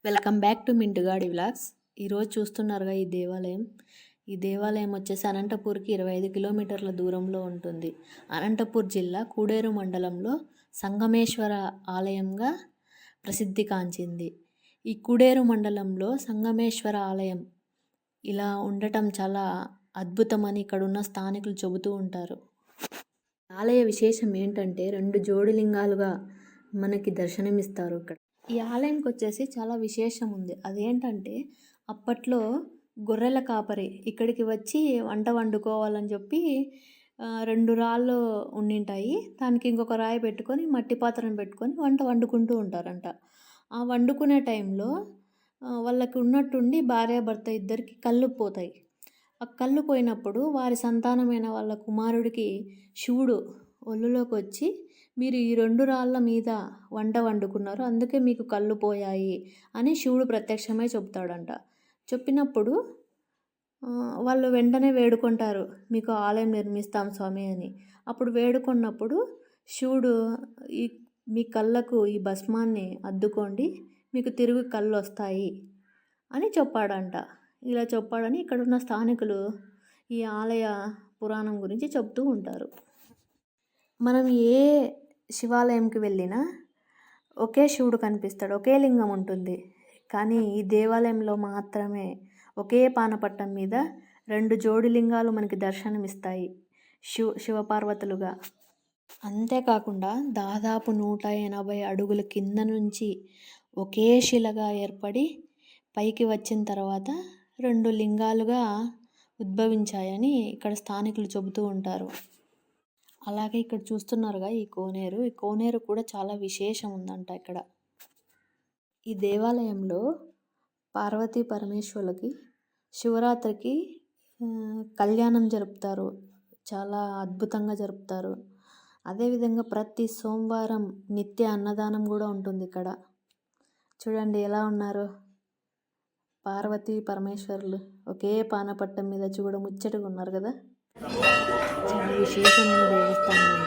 Welcome back to మింటుగాడి vlogs. ఈరోజు చూస్తున్నారుగా ఈ దేవాలయం వచ్చేసి అనంతపూర్కి 25 కిలోమీటర్ల దూరంలో ఉంటుంది. అనంతపూర్ జిల్లా కూడేరు మండలంలో సంగమేశ్వర ఆలయంగా ప్రసిద్ధి కాంచింది. ఈ కూడేరు మండలంలో సంగమేశ్వర ఆలయం ఇలా ఉండటం చాలా అద్భుతమని ఇక్కడున్న స్థానికులు చెబుతూ ఉంటారు. ఆలయ విశేషం ఏంటంటే 2 జ్యోతిర్లింగాలుగా మనకి దర్శనమిస్తారు ఇక్కడ. ఈ ఆలయంకి వచ్చేసి చాలా విశేషం ఉంది. అదేంటంటే అప్పట్లో గొర్రెల కాపరి ఇక్కడికి వచ్చి వంట వండుకోవాలని చెప్పి 2 రాళ్ళు ఉండింటాయి. దానికి ఇంకొక రాయి పెట్టుకొని మట్టి పాత్రను పెట్టుకొని వంట వండుకుంటూ ఉంటారంట. ఆ వండుకునే టైంలో వాళ్ళకి ఉన్నట్టుండి భార్యాభర్త ఇద్దరికి కళ్ళు పోతాయి. ఆ కళ్ళు పోయినప్పుడు వారి సంతానమైన వాళ్ళ కుమారుడికి శివుడు ఒళ్ళులోకి వచ్చి, మీరు ఈ 2 రాళ్ళ మీద వంట వండుకున్నారు, అందుకే మీకు కళ్ళు పోయాయి అని శివుడు ప్రత్యక్షమై చెప్తాడంట. చెప్పినప్పుడు వాళ్ళు వెంటనే వేడుకుంటారు, మీకు ఆలయం నిర్మిస్తాం స్వామి అని. అప్పుడు వేడుకున్నప్పుడు శివుడు మీ కళ్ళకు ఈ భస్మాన్ని అద్దుకోండి, మీకు తిరుగు కళ్ళు వస్తాయి అని చెప్పాడంట. ఇలా చెప్పాడని ఇక్కడున్న స్థానికులు ఈ ఆలయ పురాణం గురించి చెప్తూ ఉంటారు. మనం ఏ శివాలయంకి వెళ్ళినా ఒకే శివుడు కనిపిస్తాడు, ఒకే లింగం ఉంటుంది. కానీ ఈ దేవాలయంలో మాత్రమే ఒకే పానపట్టం మీద 2 జ్యోతిర్లింగాలు మనకి దర్శనమిస్తాయి, శివపార్వతులుగా. అంతేకాకుండా దాదాపు 180 అడుగుల కింద నుంచి ఒకే శిలగా ఏర్పడి పైకి వచ్చిన తర్వాత 2 లింగాలుగా ఉద్భవించాయని ఇక్కడ స్థానికులు చెబుతూ ఉంటారు. అలాగే ఇక్కడ చూస్తున్నారుగా ఈ కోనేరు కూడా చాలా విశేషం ఉందంట ఇక్కడ. ఈ దేవాలయంలో పార్వతీ పరమేశ్వరులకి శివరాత్రికి కళ్యాణం జరుపుతారు, చాలా అద్భుతంగా జరుపుతారు. అదేవిధంగా ప్రతి సోమవారం నిత్య అన్నదానం కూడా ఉంటుంది ఇక్కడ. చూడండి ఎలా ఉన్నారు పార్వతీ పరమేశ్వరులు, ఒకే పానపట్టం మీద చూడ ముచ్చటగా ఉన్నారు కదా. చాలా విశేషమైన దేవస్థానం ఉంది.